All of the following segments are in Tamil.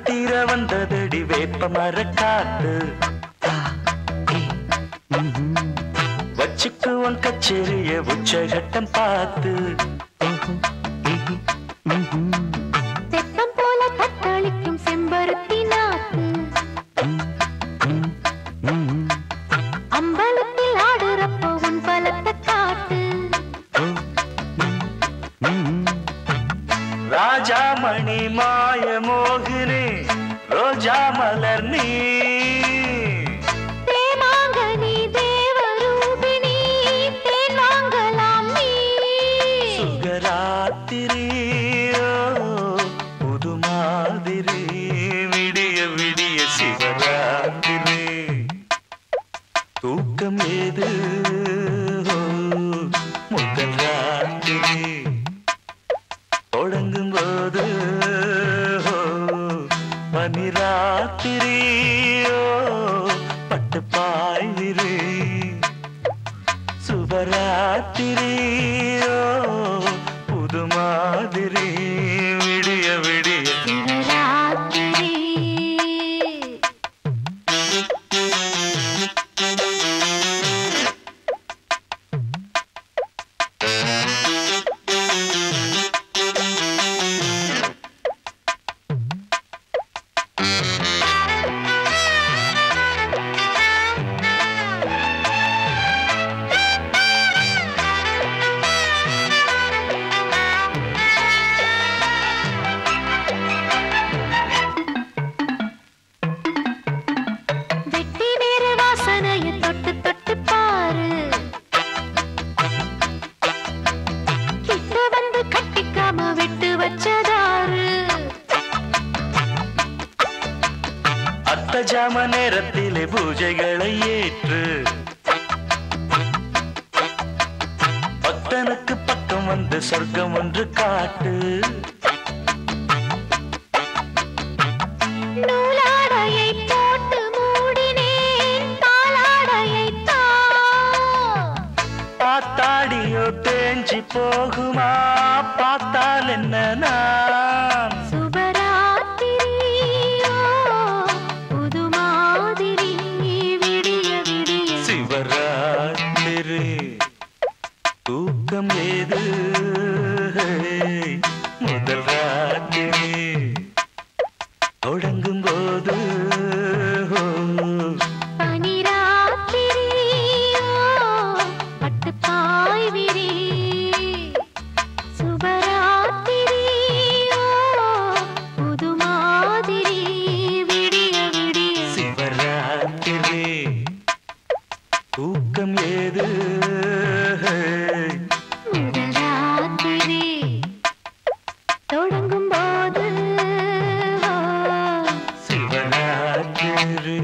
தீர வந்ததடி வேப்ப மரக்காத்து வச்சுக்குவன் கச்சேரிய உச்சகட்டம் பார்த்து தெப்பம் போல தத்தளிக்கும் செம்பருத்தி நாத்து அம்பலத்தில் ஆடுறப்போ உன் பலத்தை காட்டு ராஜாமணி மாய மோகினி ரோஜா மலர் நீ தேமாங்கனி தேவரூபிணி தேன் வாங்கலாம் நீ சுகராத்திரியோ புது மாதிரி விடிய விடிய சிவராத்திரி தூக்கம் ஏது முதல் ராத்திரி தொடங்கும் போது பனிராத்திரியோ பட்டு பாய்விரு சுபராத்திரியோ புது மாதிரி விடிய விடிய சிவராத்திரி அத்தஜாம நேரத்திலே பூஜைகளை ஏற்று பக்தனுக்கு பக்கம் வந்து சொர்க்கம் ஒன்று காட்டு நூலாடையை போட்டு மூடினேன் தாளாடையை பார்த்தாடியோ தேஞ்சி போகுமா பார்த்தால் என்ன நான் சுபராத்திரியோ புது மாதிரி விடிய விடிய சிவராத்திரி தூக்கம் ஏது முதல் ராத்திரி தொடங்கும் போது பனிராத்திரியோ பட்டு பாய்விரி சுபராத்திரியோ புது மாதிரி விடிய விடிய சிவராத்திரி தூக்கம் ஏது முதல் ராத்திரி தொடங்கும் போது சிவராத்திரி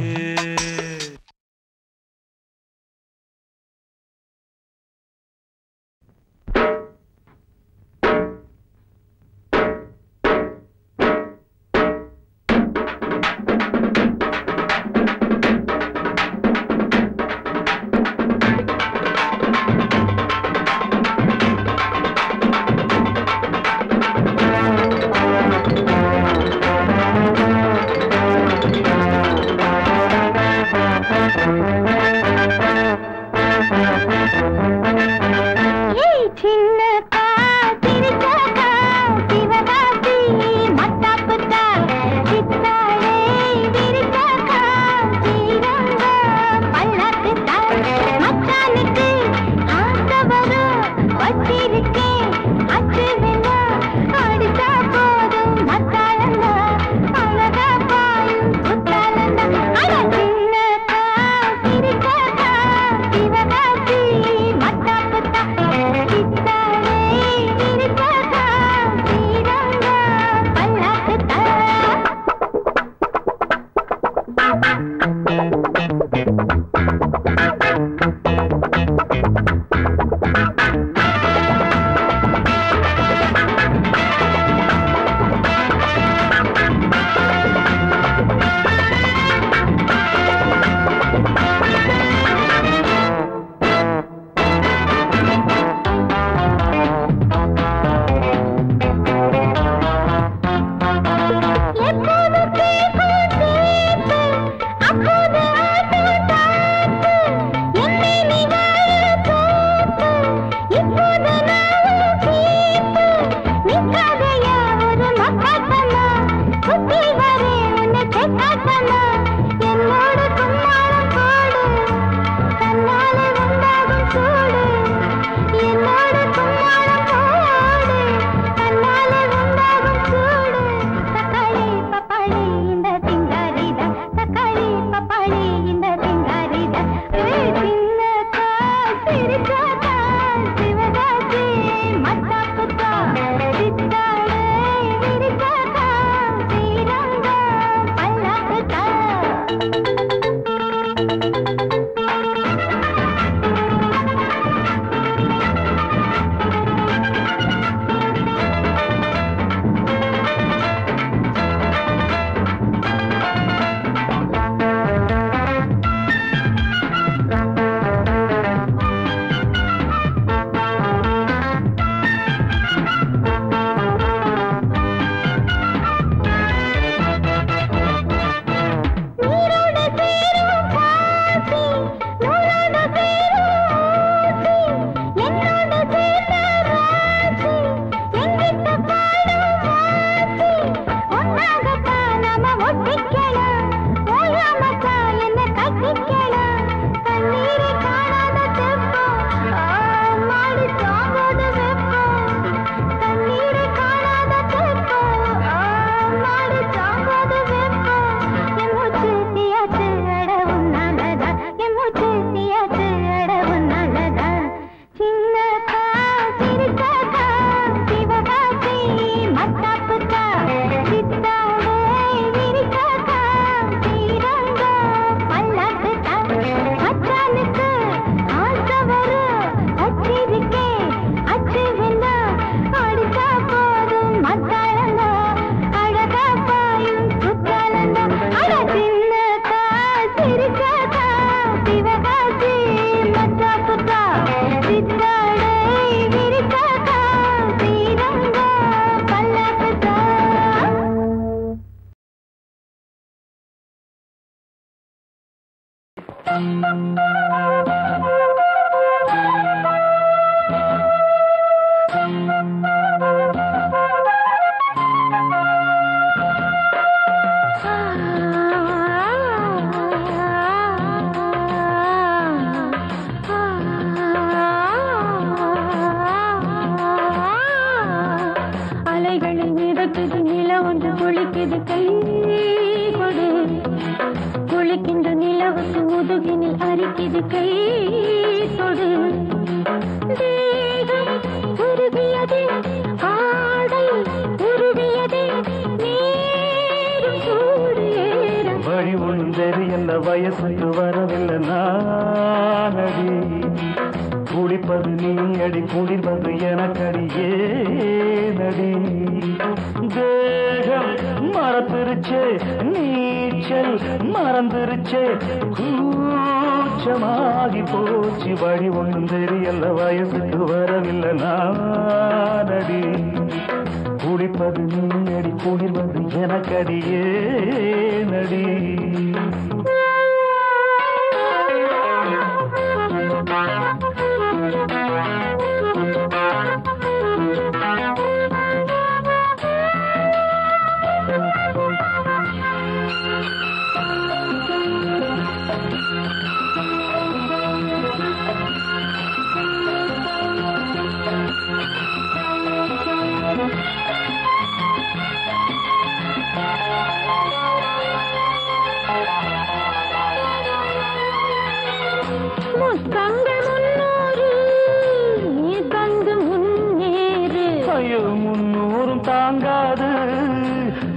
தாங்காது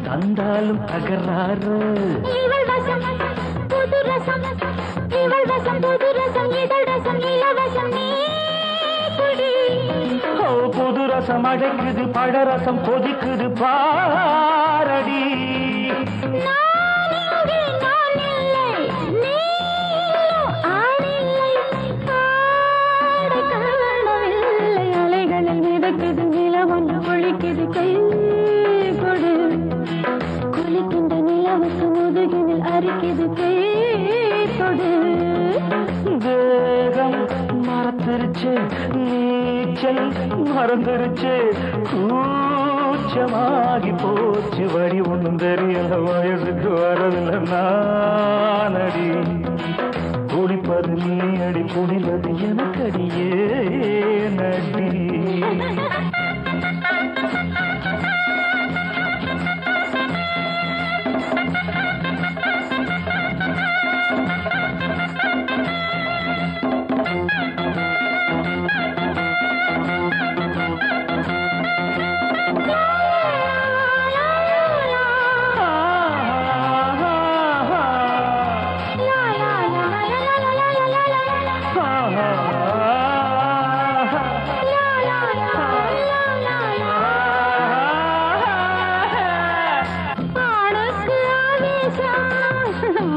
தந்தாலும் தகராறு பால் ரசம் புது ரசம் இதழ் ரசம் இலவசம் நீ குடி. ஓ புது ரசம் அழைக்குது பழரசம் கொதிக்குது பாரடி. நான் இங்கே நான் இல்லை நீ ஆளில்லை ஆடை காணவில்லை அலைகளில் மிதக்குது நிலவொன்று ஒழிக்குது கை கொடு. குளிக்கின்ற நிலவுக்கு முதுகினில் அரிக்குது கை கொடு. தேகம் மறந்துருச்சு நீச்சல் மறந்துருச்சு கூச்சமாகி போச்சு வழி ஒன்றும் தெரியல வயசுக்கு வரவில்லை நானடி. குளிப்பது நீ அடி குடிவது எனக்கடியே நடி.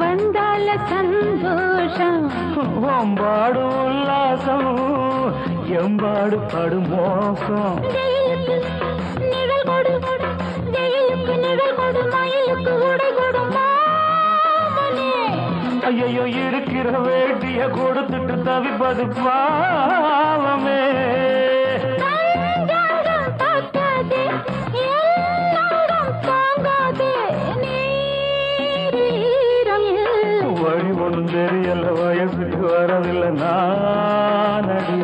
வந்தால சந்தோஷம் ஒம்பாடு உல்லாசம் எம்பாடு படுமோசம். நிழல் கொடு வெயிலுக்கு நிழல் கொடு மயிலுக்கு உடை கொடு மாமனே. ஐயோ இருக்கிற வேட்டிய கொடுத்துட்டு தவிப்பது பாவமே. தஞ்சாடம் தாக்காதே எல்லாரும் தாங்காதே நீரம் வழி ஒன்றும் தெரியல வயசுக்கு வரவில்லை நானடி.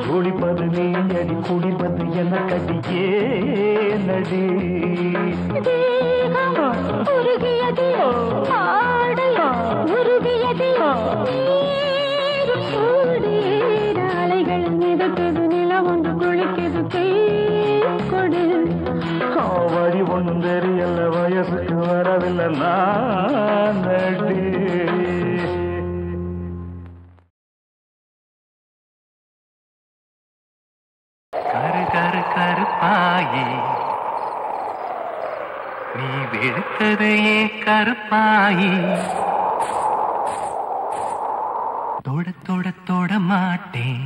குடிப்பது நீ அடி குடிப்பது எனக்கடியே நடி. தேகம் உருகியது ஆடை உருகியது நீரும் சூடேற அலைகள் மிதக்குது நிலவொன்று குளிக்குது கை கொடு. வழி ஒன்றும் தெரியல வயசுக்கு வரவில்லை நானடி. கரு கரு கருப்பாயி நீ வெளுத்தது ஏன் கருப்பாயி. தொட தொட தொட மாட்டேன்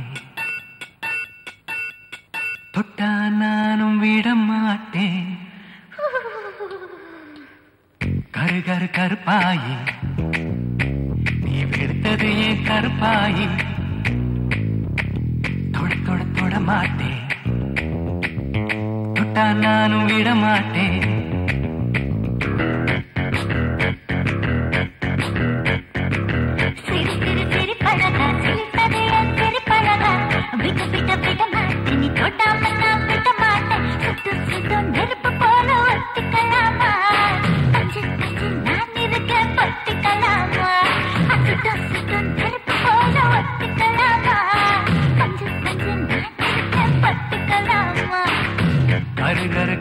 தொட்டா நானும் விட மாட்டேன். கரு கரு கருப்பாயி நீ வெளுத்தது ஏன் கருப்பாயி. தொட தொட தொட மாட்டேன் தொட்டா நானும் விட மாட்டேன்.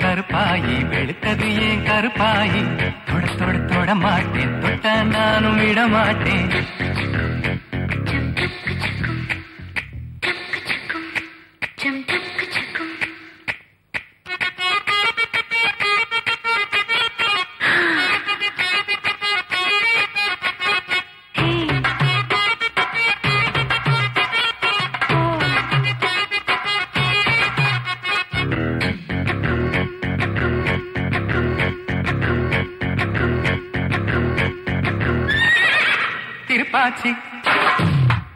கருப்பாயி வெளுத்தது ஏன் கருப்பாயி. தொட தொட தொட மாட்டேன் தொட்ட நானும் விட மாட்டேன். திருப்பாச்சி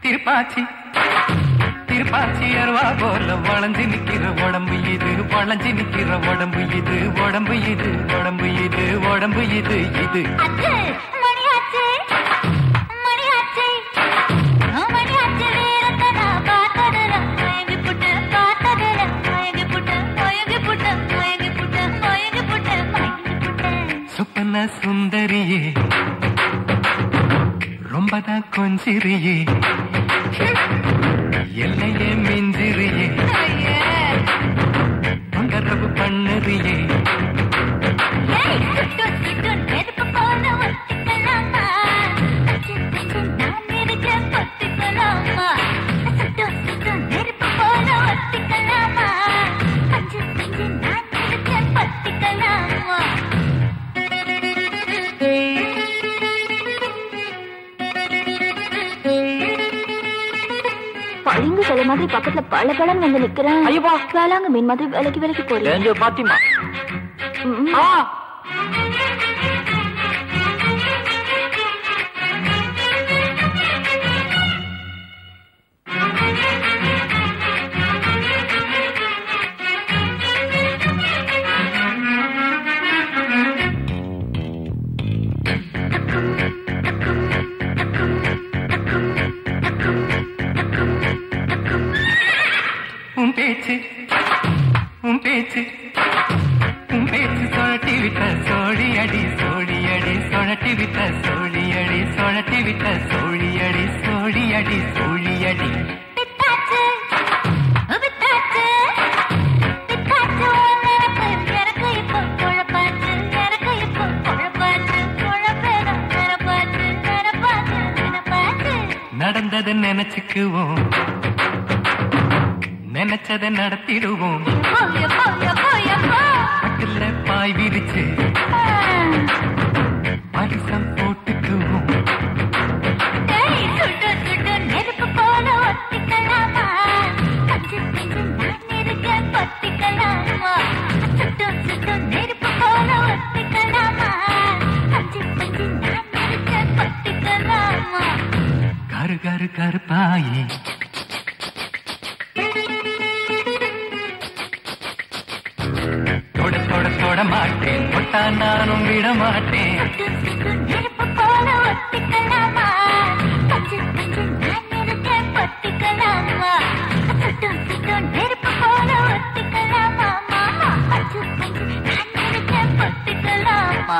திருப்பாச்சி திருப்பாச்சி அருவா போல வளைஞ்சு நிக்கிற உடம்பு இது வளைஞ்சு நிக்கிற உடம்பு இது உடம்பு இது உடம்பு இது உடம்பு இது இது. சுப்பன சுந்தரியே ரொம்பதான் கொஞ்சிரியே எல்லையே மிஞ்சிரியே தொந்தரவு பண்ணுறியே. நான் பளிங்கு சில மாதிரி பக்கத்துல பழப்பழம் வந்து நிக்கிறேன். ஐயப்பா வேளாங்க மீன் மாதிரி விலைக்கு போறேன். பாத்திமா உன் பேச்சு சொழட்டி விட்ட சோழியடி சொழட்டி விட்ட சோழியடி சோழியடி நடந்தது நினைச்சுக்குவோம், நினைச்சதை நடத்திடுவோம். பட்டுல பாய் விரிச்சு பரிசம் போட்டுக்குவோம். நெருப்பு போல ஒத்திக்கலாமா, பத்திக்கலாமா, நெருப்பு போல ஒத்திக்கலாமா, பத்திக்கலாமா. கரு கரு கருப்பாயே தொட மாட்டேன், தொட்டா நானும் விட மாட்டேன். நெருப்பு போல ஒத்திக்கலாமா, பத்திக்கலாமா, நெருப்பு போல ஒத்திக்கலாமா, பத்திக்கலாமா.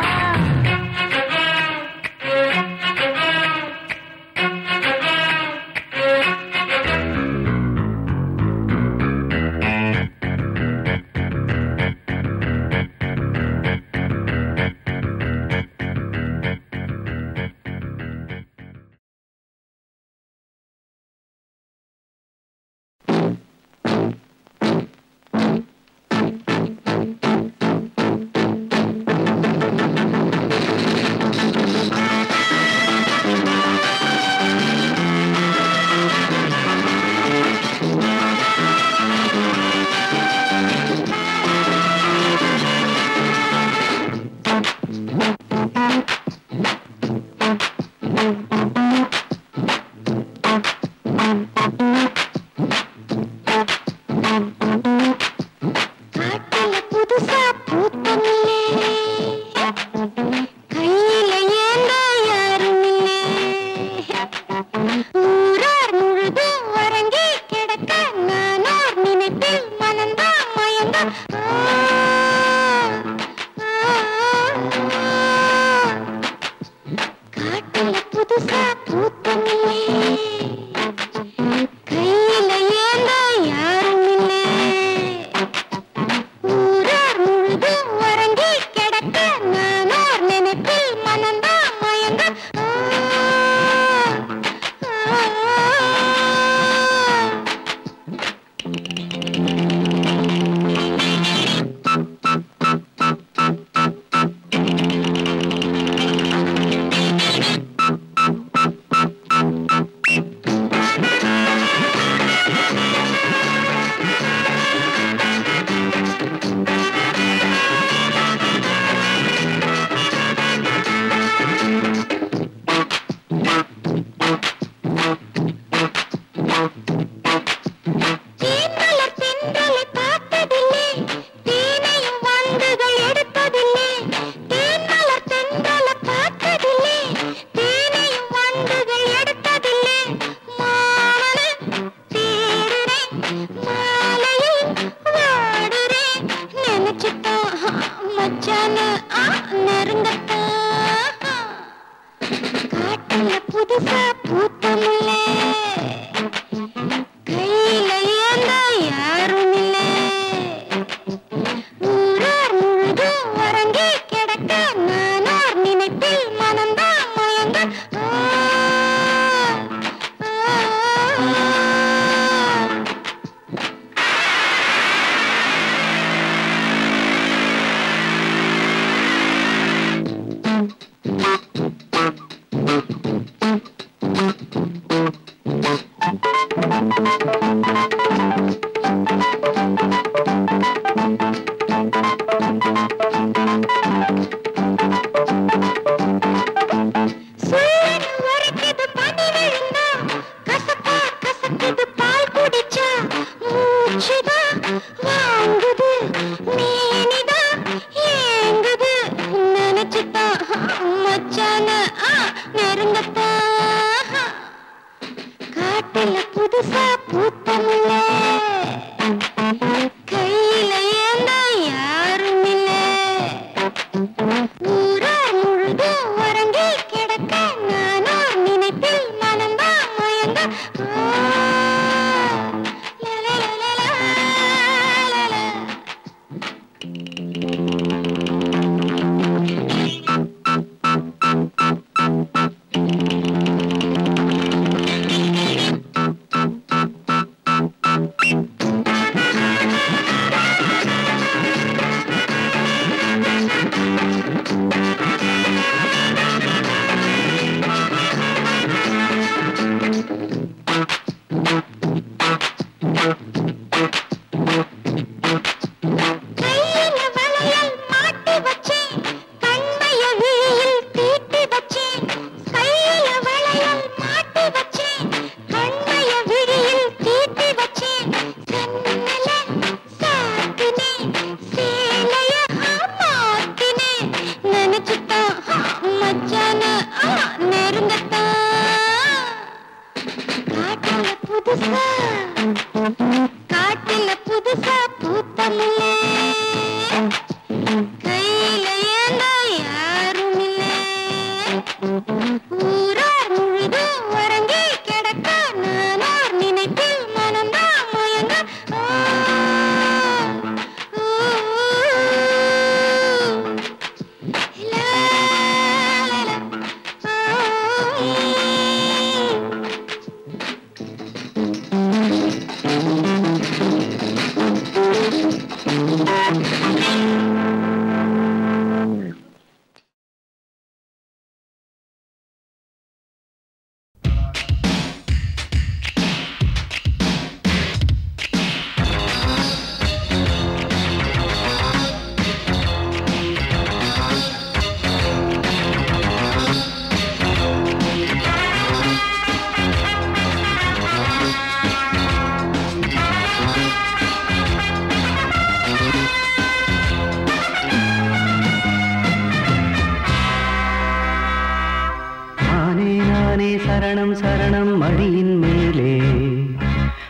நானே சரணம் சரணம் மடியின் மேலே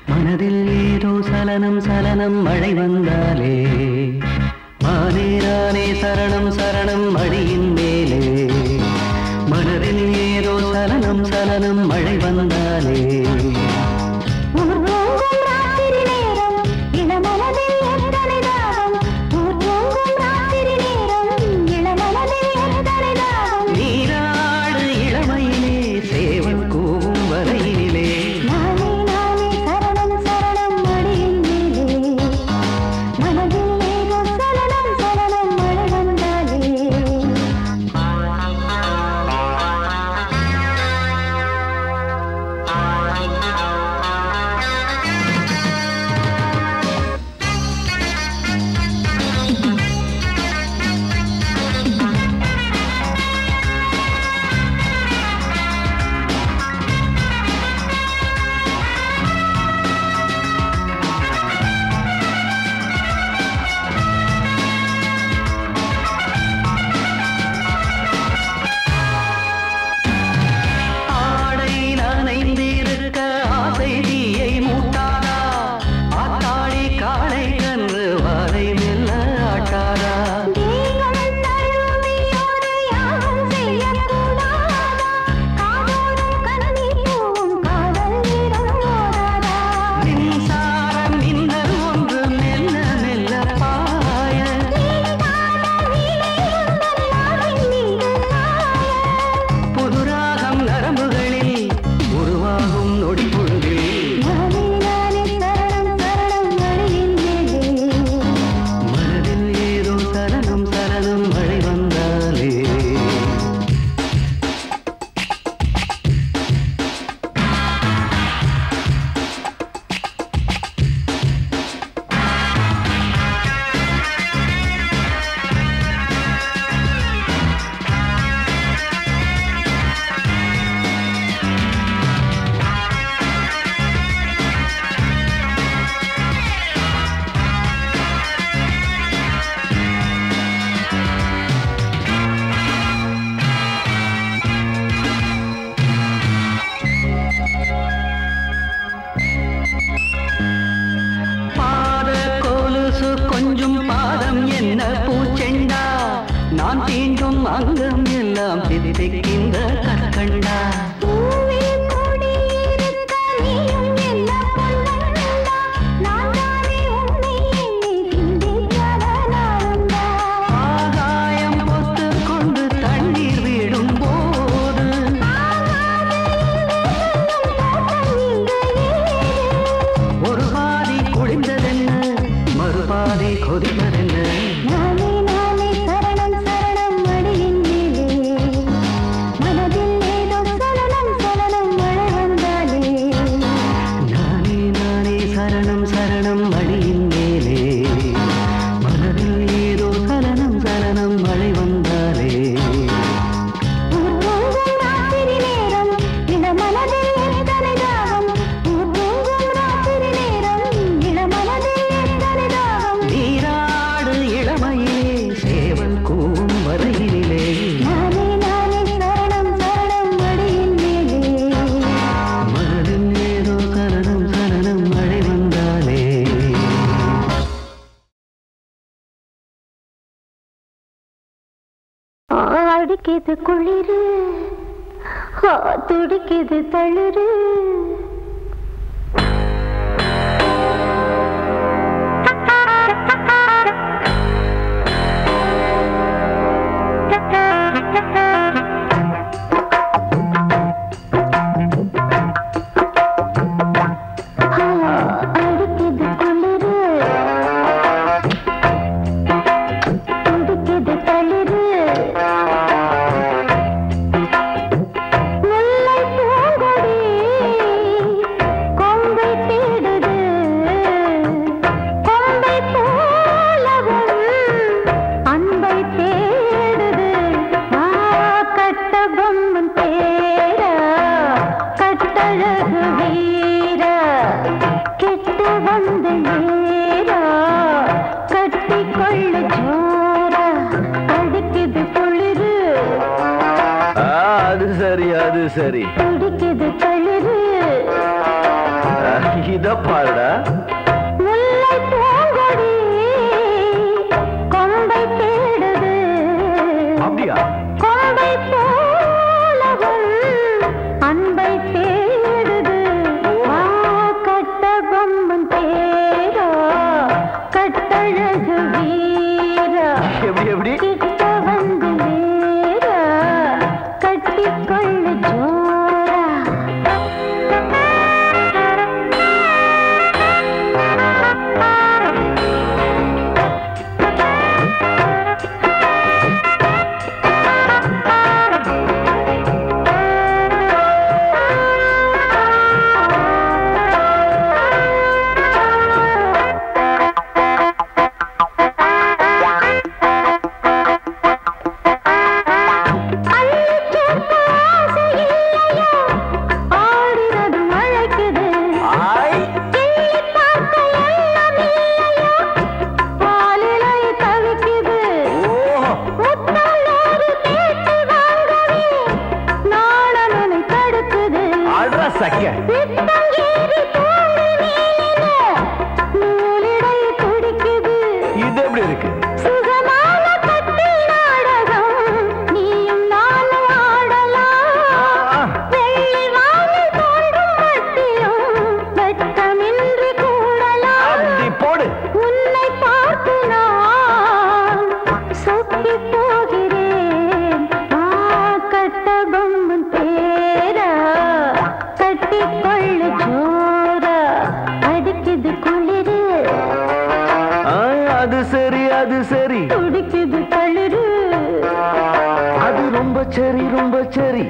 மனதில் ஏதோ சலனம் சலனம் மழை வந்தாலே மானே நானே சரணம் சரணம் மடியின் மேலே மனதில் ஏதோ சலனம் சலனம் மழை வந்தாலே துடிக்குது குளிரு துடிக்குது தளிரு சரி துடிக்குது தளிரு இத பாருடா முல்லை பூங்கொடி கொம்பை தேடுது அப்படியா கொம்பை போலவும் அன்பை தேடுது கட்ட பொம்மன் தேரா கட்டழகு வீரா எப்படி எப்படி கிட்ட வந்து வேரா கட்டிக்கொள்ளு ஜோரா இது எப்படி இருக்கு அது சரி துடிக்குது தளிரு அது ரொம்ப சரி ரொம்ப சரி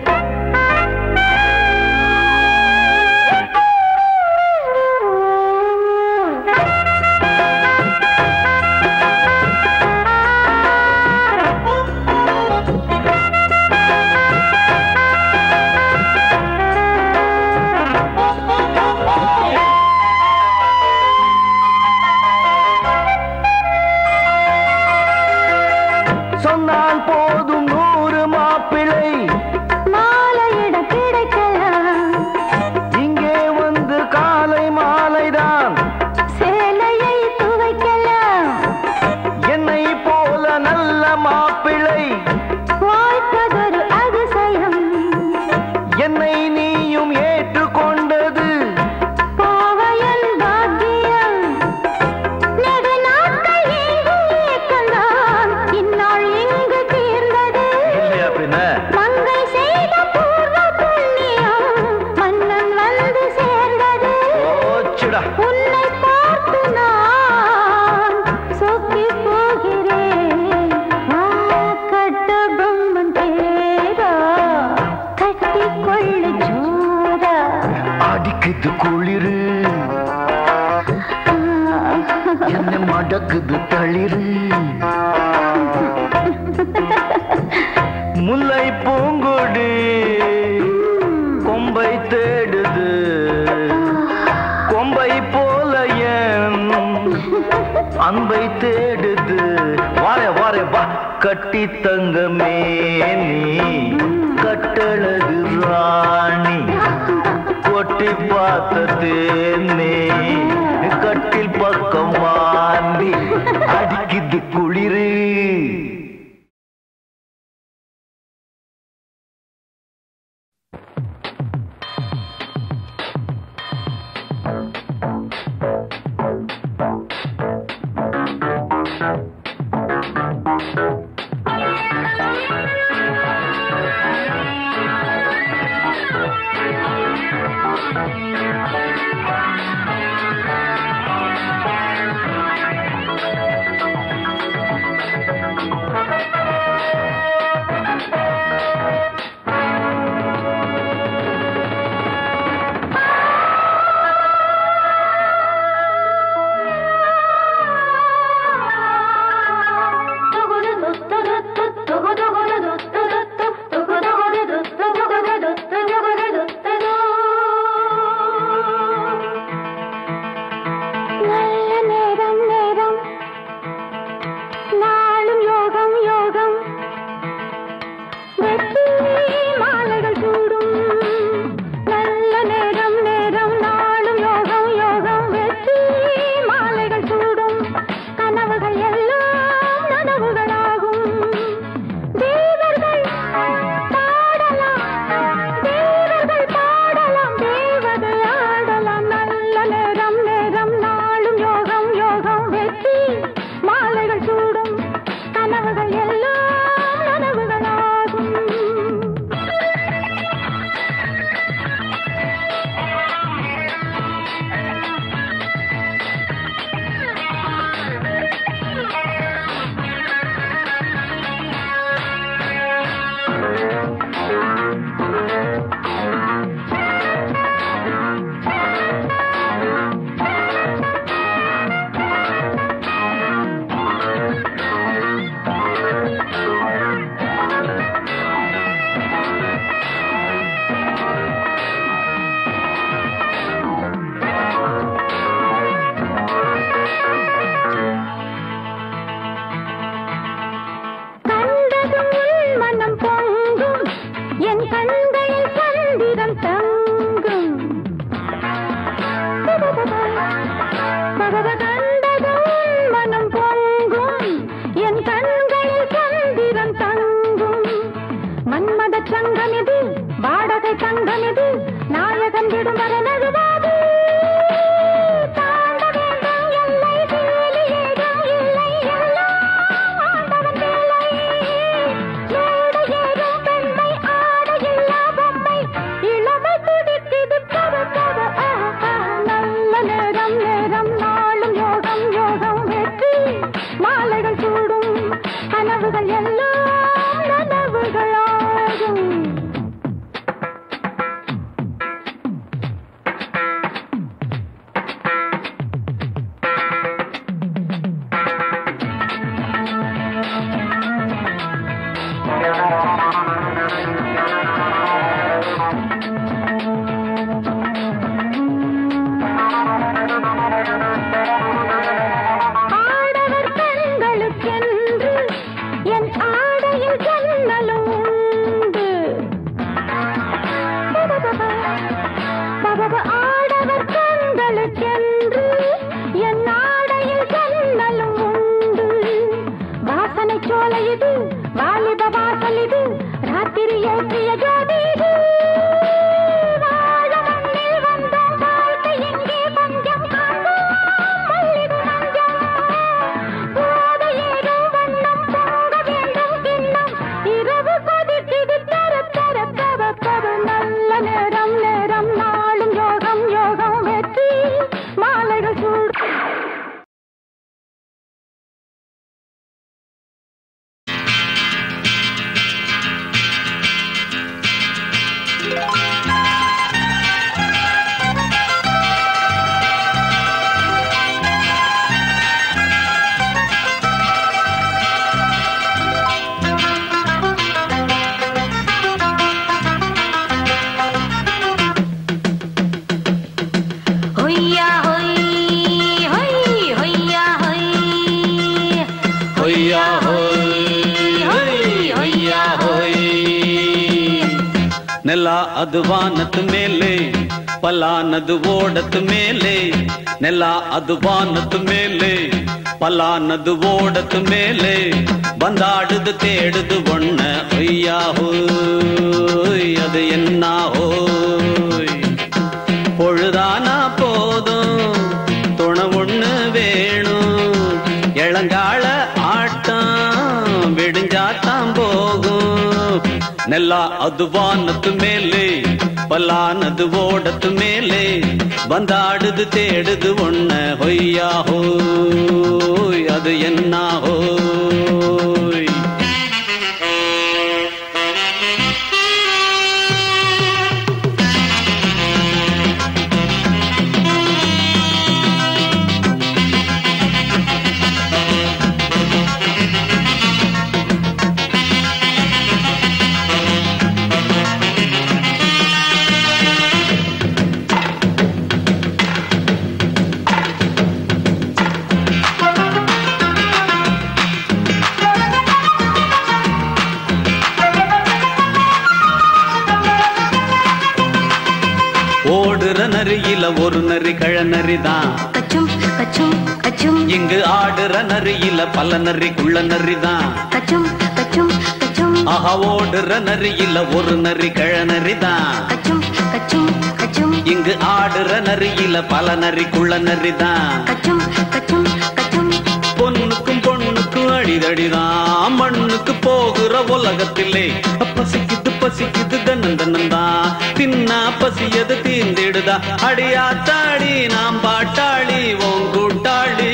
சொன்னால் போதும் 100 மாப்பிள்ளை மாலையிட கிடைக்கலாம் இங்கே வந்து காலை மாலைதான் சேலையை துவைக்கலாம் என்னை போல நல்ல மாப்பிள்ளை வாய்ப்பதொரு அதிசயம் என்னை நீயும் ஏற்றுக்கொண்டது பாவையல் பாக்கியம் நெடு நாட்கள் எங்கும் ஏக்கந்தான் இந்நாள் இங்கு தீர்ந்தது இல்லையா பின்ன மங்கை செய்த பூர்வ புண்ணியம் மன்னன் வந்து சேர்ந்தது ஓச்சுடா உன்னை பார்த்து நான் சொக்கி போகிறேன் கட்ட பொம்மன் தேரா கட்டிக்கொள்ளு ஜோரா அடிக்குது குளிரு என்ன மடக்குது தளிரு முல்லை பூங்கொடி கொம்பை தேடுது கொம்பை போல என் அன்பை தேடுது வாரே வாரே வா கட்டி தங்கமே நீ கட்டழகு ராணி கொட்டி பார்த்த தேனே கட்டில் பக்கம் வாந்தி அடிக்குது குளிரு நாயகன் விடும் வர நழுவாது தாண்ட வேண்டும் எல்லை வேலி ஏதும் இல்லை எல்லாம் ஆண்டவன் வேலை மேடை ஏறும் பெண்மை ஆடையில்லா பொம்மை இளமை துடிக்குது பவ பவ நல்ல நேரம் நேரம் நாளும் யோகம் யோகம் வெற்றி மாலைகள் சூடும் கனவுகள் எல்லாம் நனவுகளாகும் ஆடவர் பெண்களுக்கென்று என் ஆடையில் ஜன்னலும் உண்டு ஆடவர் பெண்களுக்கென்று என் ஆடையில் ஜன்னலும் உண்டு வாசனை சோலை இது வாலிப வாசல் இது ராத்திரி ஏற்றிய ஜோதி இது வாழ மண்ணில் வந்தோம் வாழ்க்கை எங்கே பஞ்சம் காக்கும் மல்லிகை மஞ்சம் போதை ஏறும் வண்ணம் பொங்க வேண்டும் கிண்ணம் இரவு கொதிக்குது தர தர தவ தவ நல்ல நேரம் நேரம் நாளும் யோகம் யோகம் வெற்றி மாலைகள் சூடு ஹொய்யா ஹொய் ஹொய் ஹொய்யா ஹொய் ஹொய்யா ஹொய் ஹொய் ஹொய்யா ஹொய் ನೆಲ ಅದು ವಾನದ ಮೇಲೆ ಪಲಾನದು ಓಡದ ಮೇಲೆ ನೆಲ ಅದು ವಾನದ ಮೇಲೆ ಪಲಾನದು ಓಡದ ಮೇಲೆ ಬಂದಾಡುದು தேடுது ஒண்ண ஹொய்யா ஹொய் அது என்ன ஹொய் பொழுதானா போதும் துணை ஒண்ணு வேணும் இளங்கால ஆட்டம் விடிஞ்சாத்தான் போகும் ನೆಲ ಅದು ವಾನದ ಮೇಲೆ ಪಲಾನದು ಓಡದ ಮೇಲೆ ಬಂದಾಡುದು தேடுது ஒண்ண ஹொய்யா ஹோய் அது என்ன ஹோய் ஓடுற நரியில ஒரு நரி கழநரிதான் கச்சும் கச்சும் கச்சும் இங்கு ஆடுற நரியில பல நரிக்குள்ள நரிதான் கச்சும் கச்சும் கச்சும் ஆஹா ஓடுற நரியில ஒரு நரி கழநரிதான் கச்சும் கச்சும் கச்சும் இங்கு ஆடுற நரியில பல நரிக்குள்ள நரிதான் கச்சும் கச்சும் கச்சும் பொண்ணுக்கும் பொண்ணுக்கும் அடிதடிதான் மண்ணுக்கு போகிற உலகத்திலே பசிக்குது பசிக்குது தன்னந்தனந்தான் தின்னா பசியது தீந்திடுதா அடியாத்தாடி நாம் பாட்டாளி ஓங்கூட்டாளி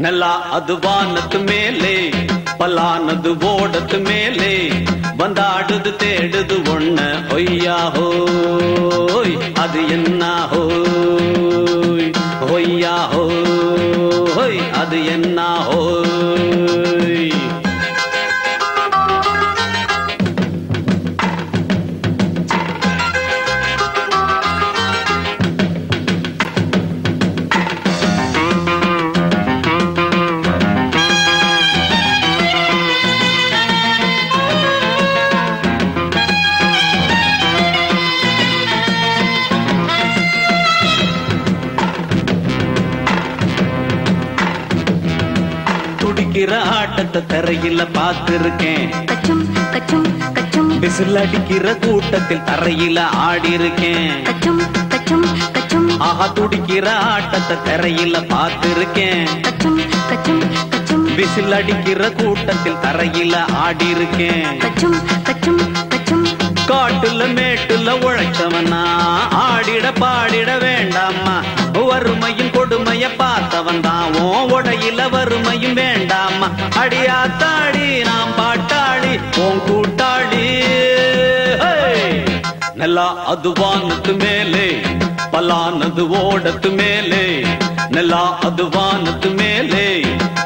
ನೆಲ ಅದು ವಾನದ ಮೇಲೆ ಪಲಾನದು ಓಡದ ಮೇಲೆ ಬಂದಾಡುದು தேடுது ஒண்ண ஹொய்யா ஹோய் அது என்ன ஹோய் ஹொய்யா ஹோய் அது என்ன ஹோய் துடிக்கிற ஆட்டத்தை தரையில பார்த்திருக்கேன் கச்சும் கச்சும் கச்சும் விசில் அடிக்கிற கூட்டத்தில் தரையில ஆடி இருக்கேன். கச்சும் கச்சும் கச்சும் ஆஹா துடிக்கிற ஆட்டத்தை தரையில பார்த்திருக்கேன். கச்சும் கச்சும் கச்சும் விசில் அடிக்கிற கூட்டத்தில் தரையில ஆடி இருக்கேன். கச்சும் கச்சும் கச்சும் காட்டுல மேட்டுல உழைச்சவனா ஆடிட பாடிட வேண்டாமா. வறுமையும் கொடுமைய பார்த்தவன் தான் உடையில வறுமையும் வேண்டாமா. அடியாத்தாடி நாம் பாட்டாளி உன் கூட்டாளி. நல்லா அது வானத்து மேலே பலானது ஓடத்து மேலே. நல்லா அது வானத்து மேலே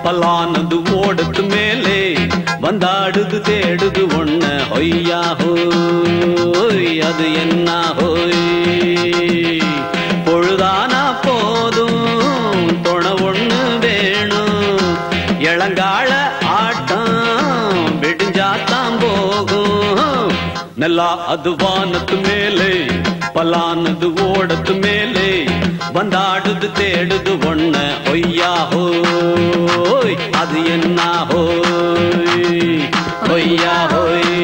பலானது ஓடத்து மேலே. வந்தாடுது தேடுது ஒண்ண ஹொய்யா ஹோய் அது என்ன ஹோய். பொழுதானா போதும் துணை ஒண்ணு வேணும். இளங்கால ஆட்டம் விடிஞ்சாத்தான் போகும். நல்லா அது வானத்து மேலே பலானது ஓடத்து மேலே. வந்தாடுது தேடுது ஒண்ண ஒய்யா ஹோய் அது என்ன ஹோய். ஒய்யா ஹோய்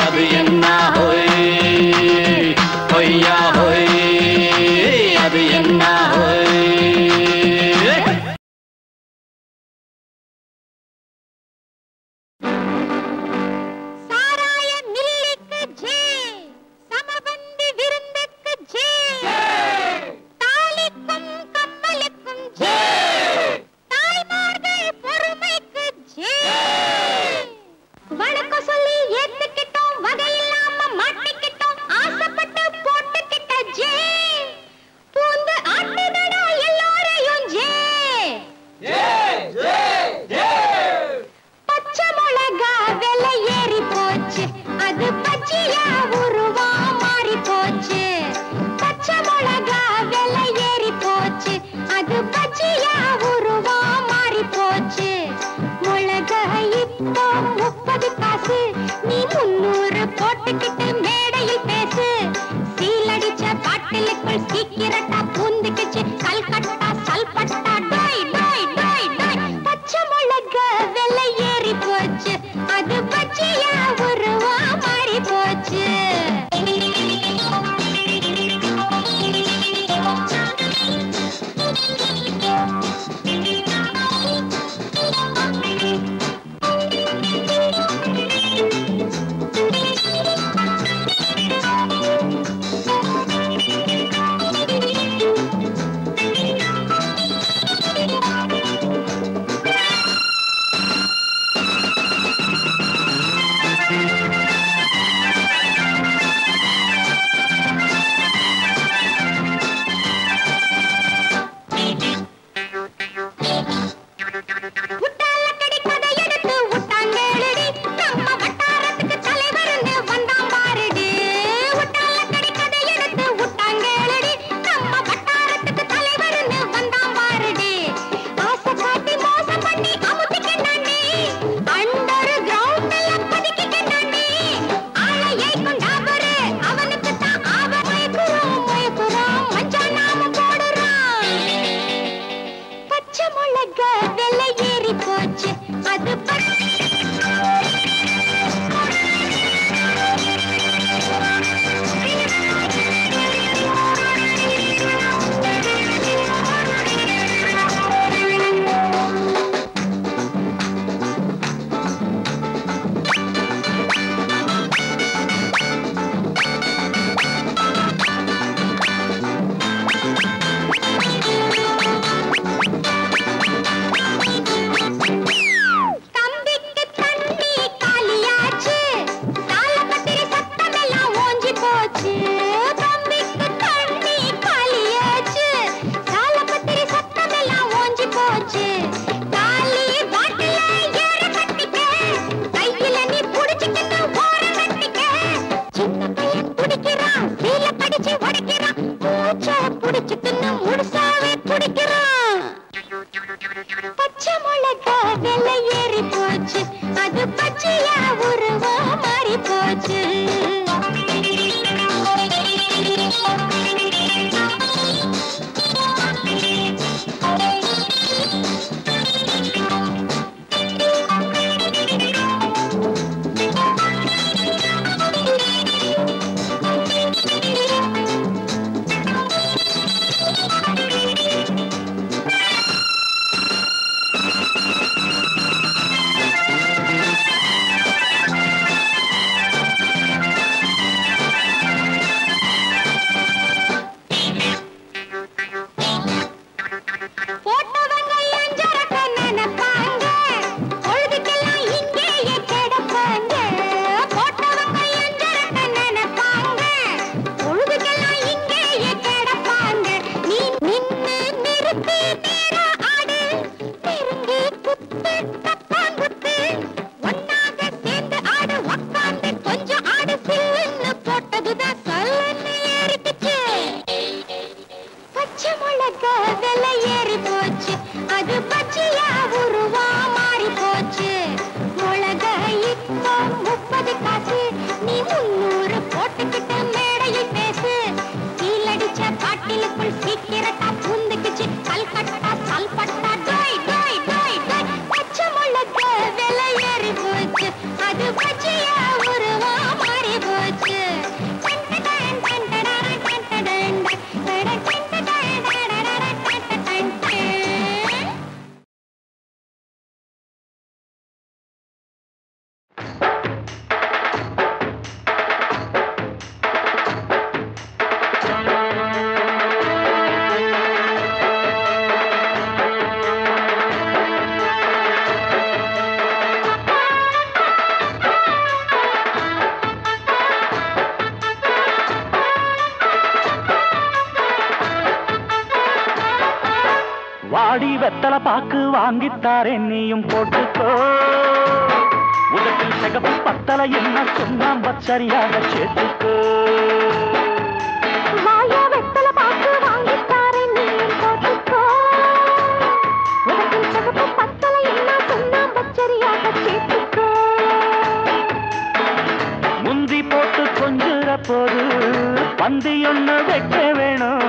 அது என்ன ஹோய். ஒய்யா ஹோய் அது என்ன ஹோய். சாராய மில்லுக்கு ஜே சமபந்தி விருந்துக்கு ஜே தாலிக்கும் கம்மலுக்கும் ஜே தாய்மார்கள் பொறுமைக்கு ஜே வணக்கம் சொல்லி ஏத்துக்கிட்டோம் போட்டதுதான் கல்லெண்ணு ஏறிக்குச்சு. பச்சை மிளகா விலை ஏறி போச்சு, அது பச்சையா உருவா மாறி போச்சு. மிளகா இப்போ 30 காசு, நீ 300 போட்டுக்கிட்டு மேடையில் பேசு. கீழடிச்ச பாட்டிலுக்குள் சீக்கிரட்டா பூந்துக்குச்சு, கல்கட்டா சல்பட்டா டோய் டோய் டோய் டோய். பச்சை மிளகா விலை ஏறி போச்சு, அது பச்சையா உருவா மாறி போச்சு. வாடி வெத்தலை பாக்கு வாங்கித்தாரே நீயும் போட்டுக்கோ. உதட்டில் சிகப்பு பத்தலை என்ன சொன்னா சரியாக சேர்த்துக்கோ. வாயா வெத்தலை பாக்கு வாங்கித்தாரே நீயும் போட்டுக்கோ. உதட்டில் சிகப்பு பத்தலை என்ன சொன்னா சரியாக சேர்த்துக்கோ. முந்தி போட்டு கொஞ்சுற போது பந்தி ஒண்ணு வைக்க வேணும்.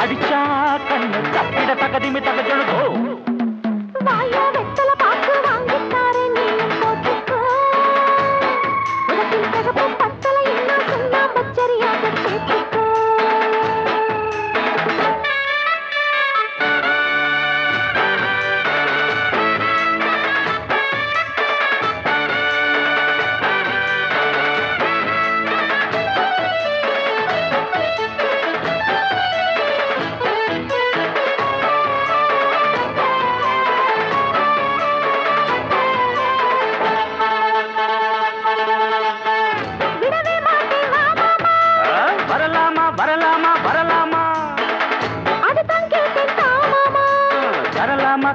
அடிச்சா கண்ணு தப்பிட தகதிமி தகஜொழுதோ. வாயா வெத்தலை பாக்கு வாங்கித்தாரே நீயும் போட்டுக்கோ. உதட்டில் சிகப்பு பத்தலை என்ன சொன்னா சரியாக சேர்த்துக்கோ.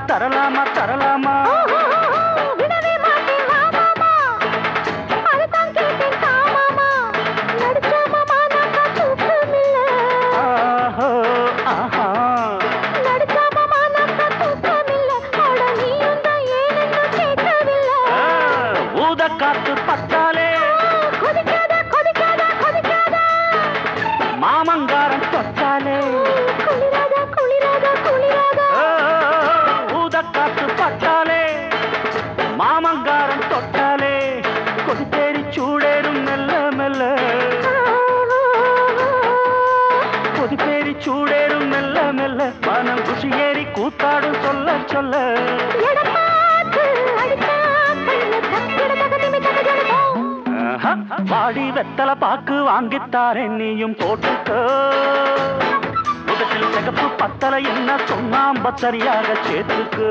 தரலாமா தரலாமா விடவே மாட்டேன் மாமா. அதுதான் கேட்டேன் மாமா. நடிச்ச மாமா நாக்கா தூக்கமில்ல. நடிச்ச மாமா நாக்கா தூக்கமில்ல. அட நீயும் தான் ஏனென்னு கேட்கவில்லை. ஊத காத்து பட்டாலே கொதிக்காத கொதிக்காத கொதிக்காத. மாமங்காரம் தொட்டாலே குளிராத குளிராத குளிராத. காத்து பட்டாலே மாமங்காரம் தொட்டாலே கொதித்தேறி சூடேறும் மெல்ல மெல்ல. கொதித்தேறி சூடேறும் மெல்ல மெல்ல. மனம் குஷியேறி கூத்தாடும் சொல்ல சொல்ல. வாடி வெத்தலை பாக்கு வாங்கித்தாரே நீயும் போட்டுக்கோ. உதட்டில் சிகப்பு பத்தலை என்ன சொன்னாம்ப சரியாக சேர்த்துக்கு.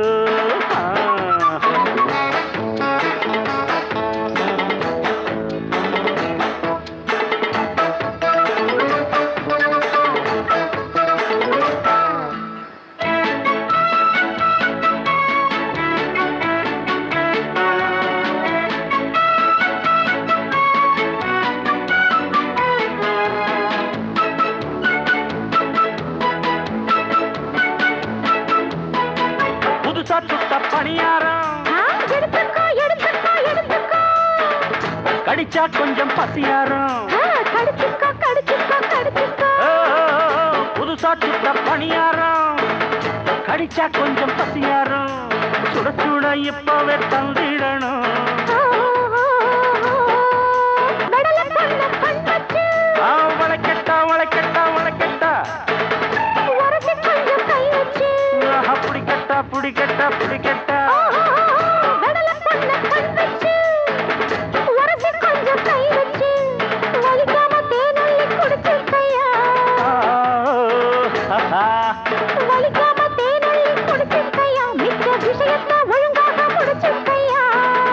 சுட்ட பணியாரம் எடுத்துக்கோ எடுத்துக்கோ எடுத்துக்கோ. கடிச்சா கொஞ்சம் பசியாரம். கடிச்சுக்கோ கடிச்சுக்கோ கடிச்சுக்கோ. புதுசா சுட்ட பணியாரம் கடிச்சா கொஞ்சம் பசியாரம். சுட சுட இப்பவே தந்திடணும். வளைக்கட்டா வளைக்கட்டா வளைக்கட்டா. புடிக்கட்டா புடிக்கட்டா புடிக்கட்டா.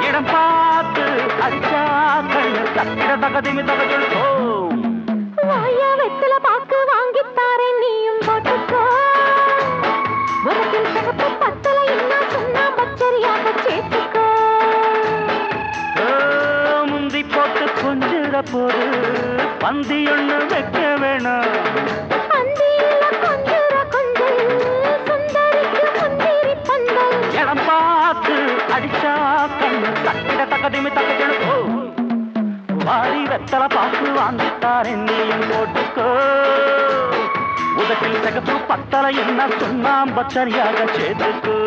இடம் பார்த்து அடிச்சா கண்ணு தக்கிட தகதிமி தகஜொழுதோ. வாயா வெத்தலை பாக்கு வாங்கித்தாரே நீயும் போட்டுக்கோ. உனக்கில் சிகப்பு பத்தலை என்ன சொன்னா சரியாக போது பந்தி ஒண்ணு வைக்க வேணும். இடம் பார்த்து அடிச்சா கண்ணு தக்கிட தக்கதிமி தக்கோ வாரி வெத்தலை பார்த்து வாங்கிட்டார் என்னையும் போட்டுக்கோ. உதட்டில் தகப்பு பத்தலை என்ன சொன்னாம் பச்சரியாக சேர்த்துக்கோ.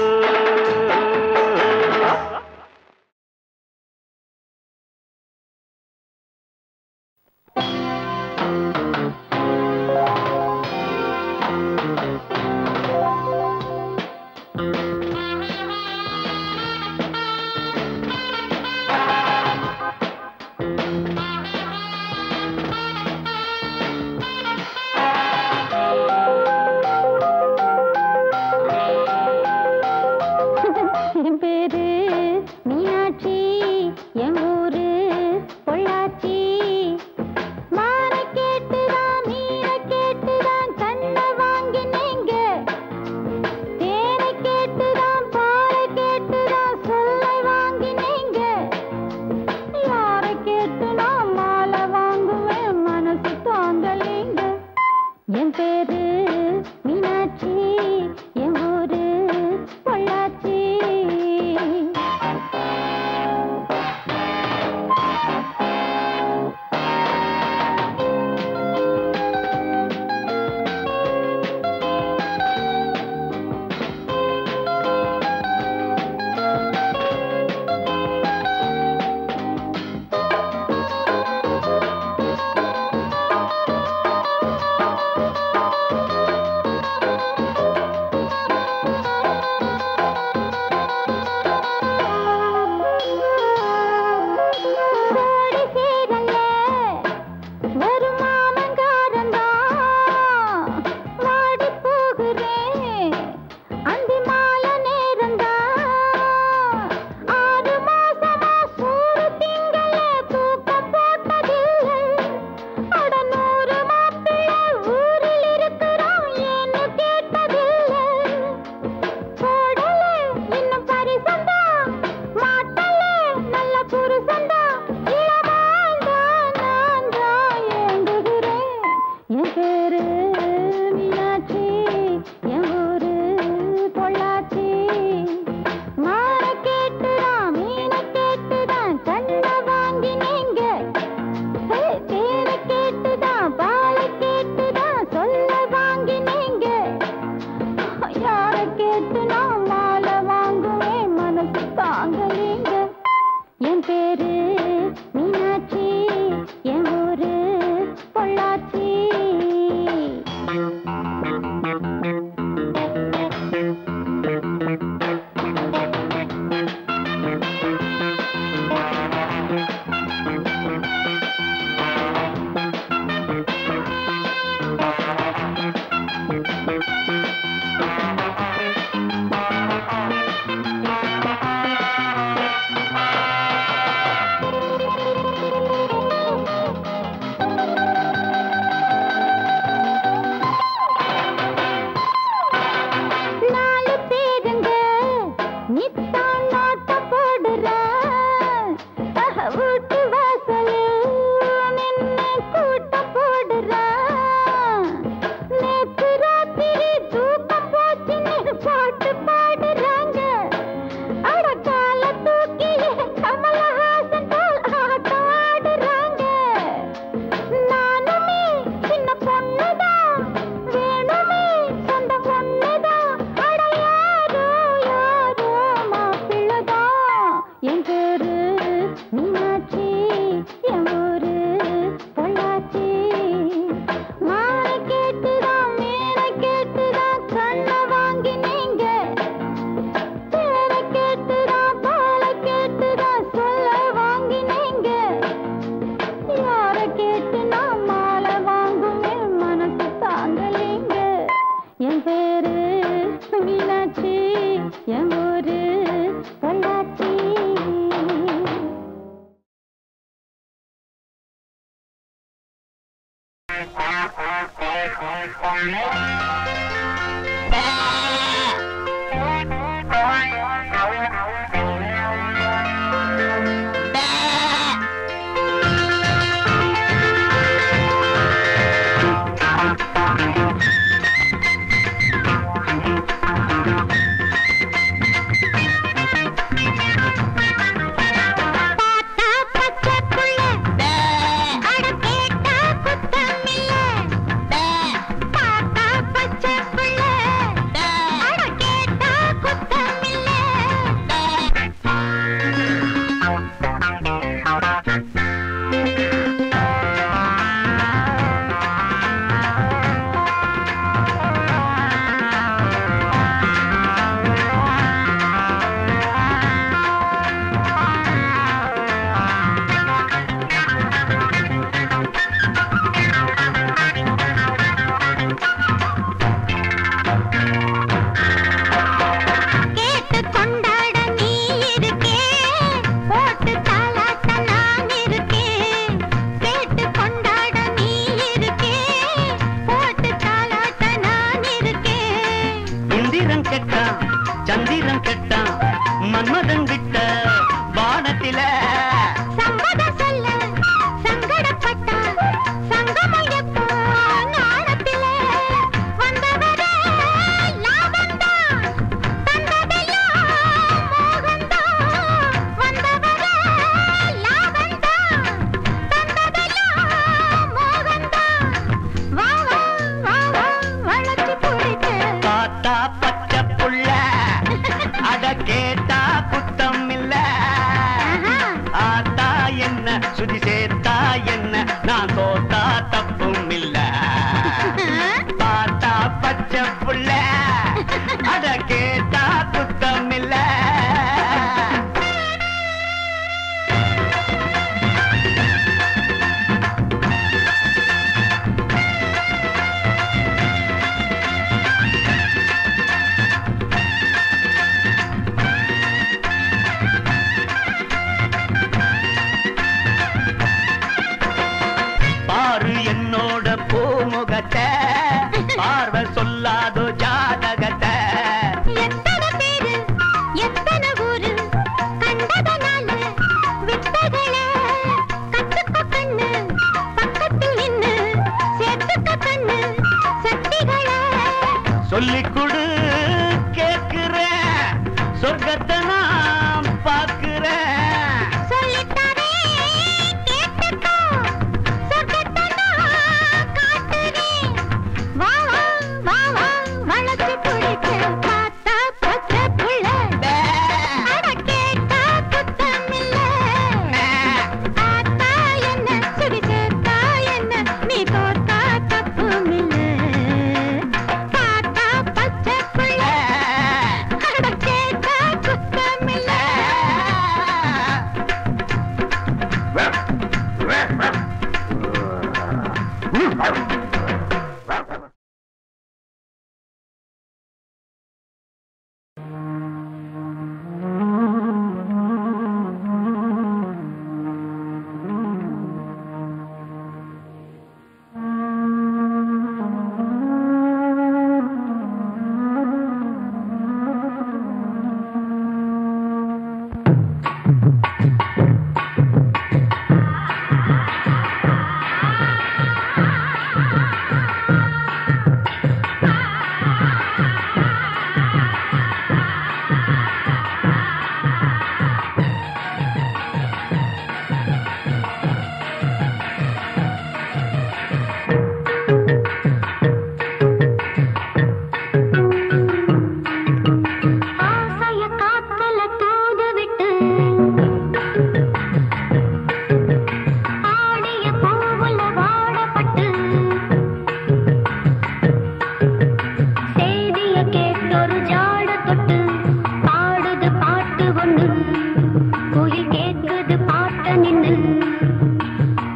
நின்னு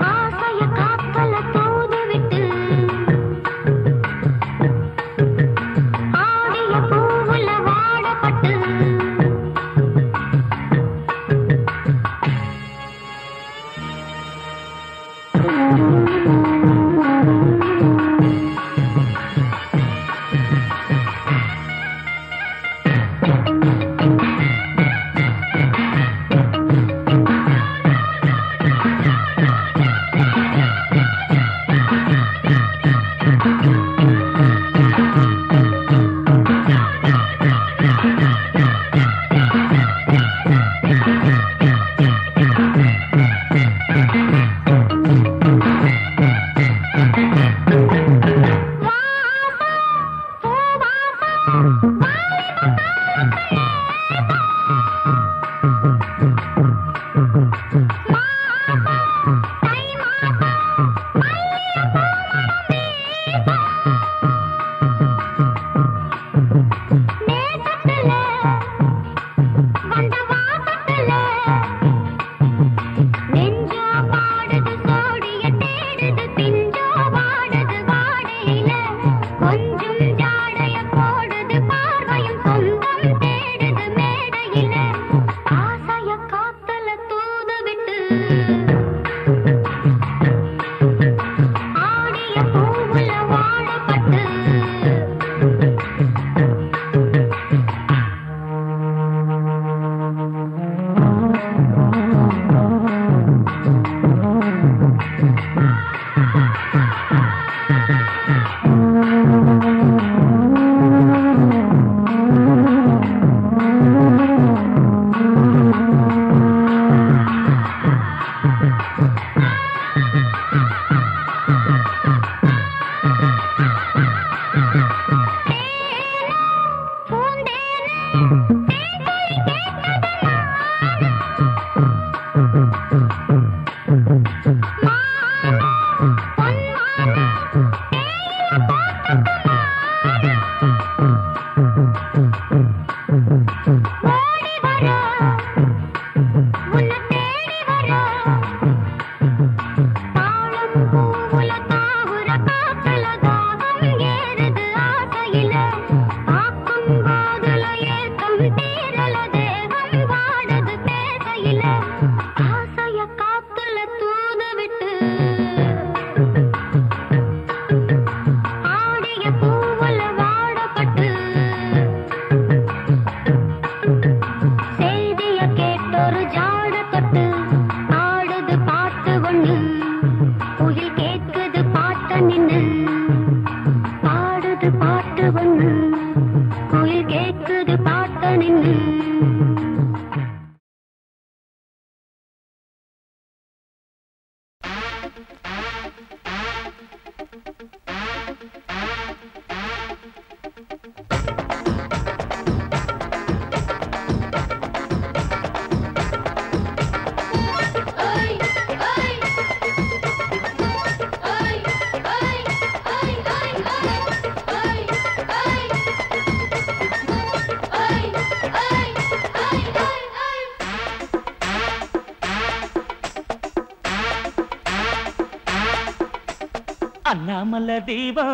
ஆசைய காத்தல தூது விட்டு ஆடிய பூவுல வாடப்பட்டு அண்ணாமல தீபம்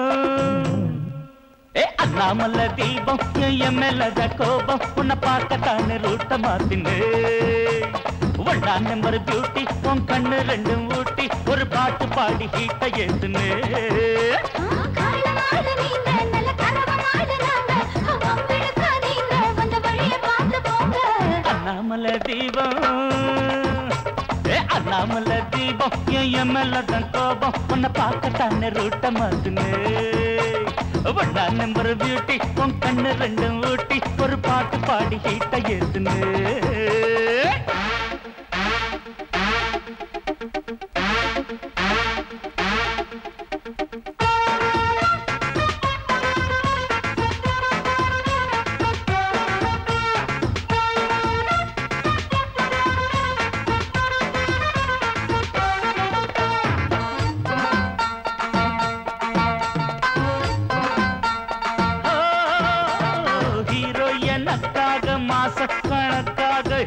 அண்ணாமல தீபம் என் மேலத கோபம் உன்னை பார்க்கத்தானே ரூட்ட மாத்தின்னு ஒன்னா நம்பர் பியூட்டி உன் கண்ணு ரெண்டும் ஊட்டி ஒரு பாட்டு பாடி ஹீட்ட ஏத்துன்னு அண்ணாமல தீபம் அண்ணாமல தீபம் என் மேலதான் கோபம் உன்னை பார்க்கத்தானே ரூட்ட மாத்துன்னு ஒன்னா நம்பர் பியூட்டி உன் கண்ணு ரெண்டும் ஊட்டி ஒரு பாட்டு பாடி ஹீட்ட ஏத்துன்னு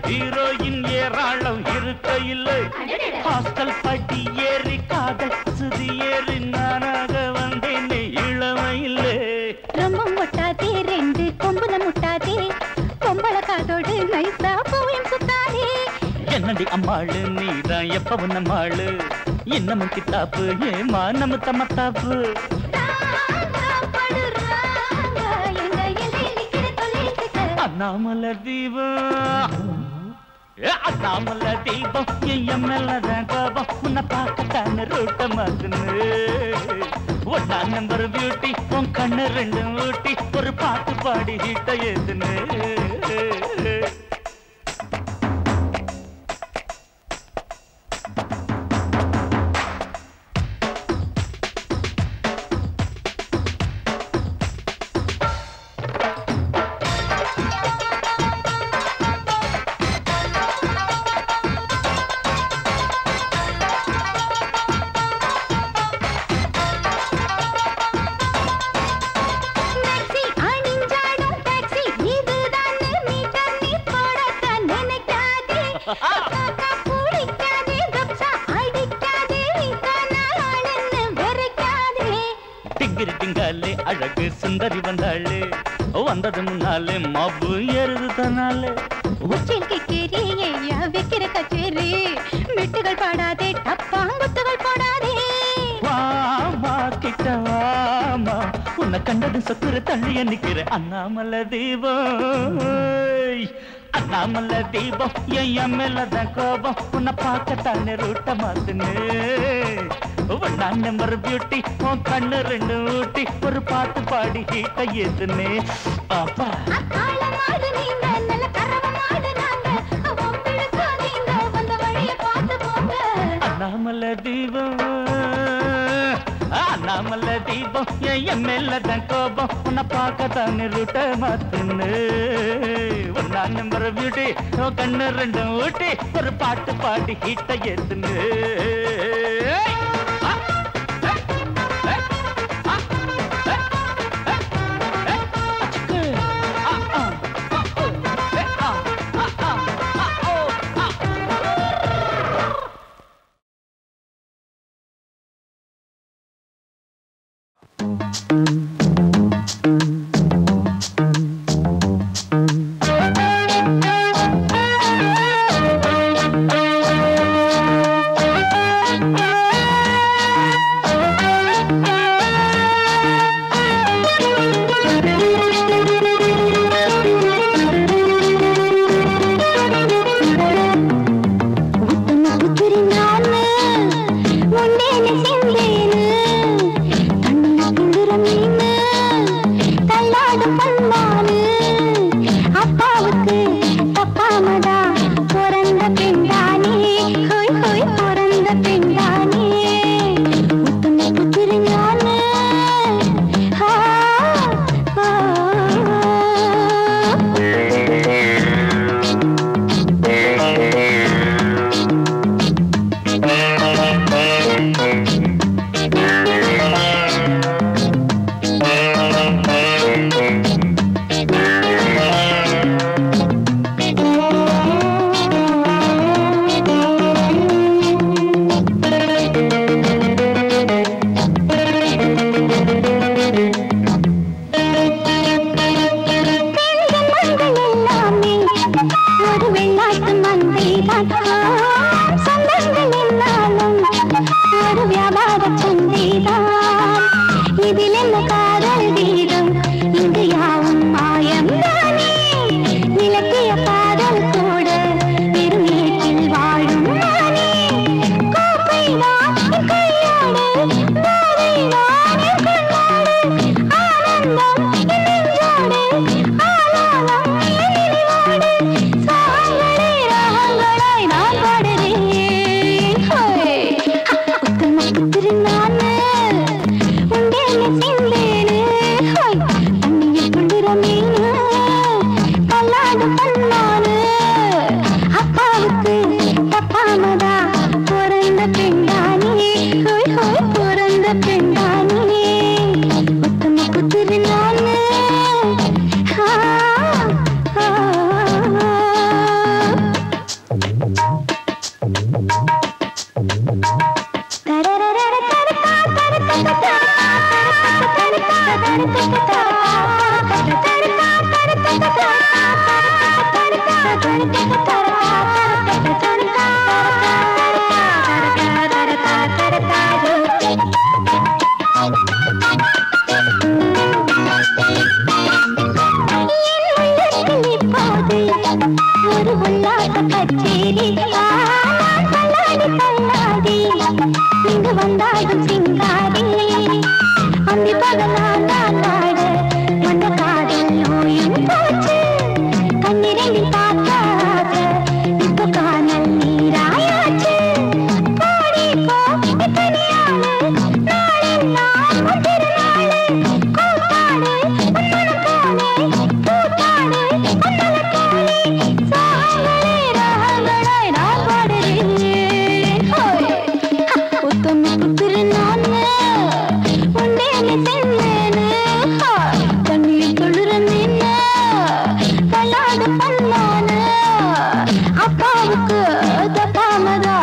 ஹீரோயின் ஏராளம் இருக்கையில் ஹாஸ்டல் பட்டி ஏறி காதல் சுதி ஏறி நானாக வந்தேன் இளமையில். ரொம்ப முட்டாதே ரெண்டு கொம்புல முட்டாதே பொம்பளை காதோடு நைசா போயும் சுத்தாதே. என்னடி அம்மாளு நீதான் எப்பவும் நம்மாளு இன்னமும் கித்தாப்பு ஏமா நம்ம தம்மத்தாப்பு. அண்ணாமலை தீபம் அண்ணாமலை தீபம் என் மேலதான் கோபம் உன்னை பார்க்கத்தான ரூட்ட மாத்துன்னு. ஒன்னா நம்பர் பியூட்டி உன் கண்ணு ரெண்டும் ஊட்டி ஒரு பாட்டு பாடி ஹீட்ட ஏத்துன்னு. திங்காலே அழகு சுந்தரி வந்தாளே வந்தது முன்னாலே மாப்பு ஏறுது தன்னாலே. வைக்கிற கச்சேரி மெட்டுகள் பாடாதே டப்பாங்குத்துகள் போடாதே. வாமா கிட்ட வாமா உன்னை கண்டது சொக்குற தள்ளிய நிக்கிற. அண்ணாமலை தீபம் அண்ணாமலை தீபம் என் மேலதான் கோபம் உன்னை பார்க்கத்தானே ரூட்ட மாத்துன்னு. ஒன்னா நம்பர் பியூட்டி உன் கண்ணு ரெண்டு ஊட்டி ஒரு பாட்டு பாடி ஹீட்ட ஏத்துன்னு. பாப்பா அண்ணாமலை தீபம் அண்ணாமலை தீபம் என் மேலதான் கோபம் உன்னை பார்க்கத்தானே ரூட்ட மாத்துன்னு. ஒன்னா நம்பர் பியூட்டி உன் கண்ணு ரெண்டு ஊட்டி ஒரு பாட்டு பாடி ஹீட்ட ஏத்துன்னு. சாங்கடே ராகங்களாய் நான் பாடு மீறி நான் தள்ளாடி தள்ளாடி இங்கு வந்தாடும் சிங்காரி அந்தி பகலா நான் நாட வந்த காதல் நோயும் போச்சு கண்ணிரண்டில் பார்க்காத இப்ப காணல் நீராயாச்சு கோடி கோடி தனியாளு நாளெல்லாம் திருநாளு கூத்தாடு உன்னலம் போலே கூத்தாடு உன்னலம் போலே சாகலே ராகங்களாய் நான் பாடுறேன் உத்தமுக்கு திருநான்னு உண்டேன்னு சென்னேன்னு தண்ணீர் குளிரந்தேன்னு கல்லாடு பண்ணானு அப்பாவுக்கு தப்பாமதா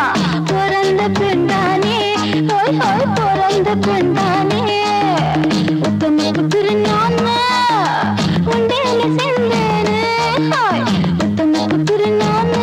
பிறந்த பெண்டானே ஹோய் ஹோய் பிறந்த பெண்டானே உத்தமுக்கு திருநான்னு உண்டேன்னு சென்னேன்னு உத்தமுக்கு திருநான்னு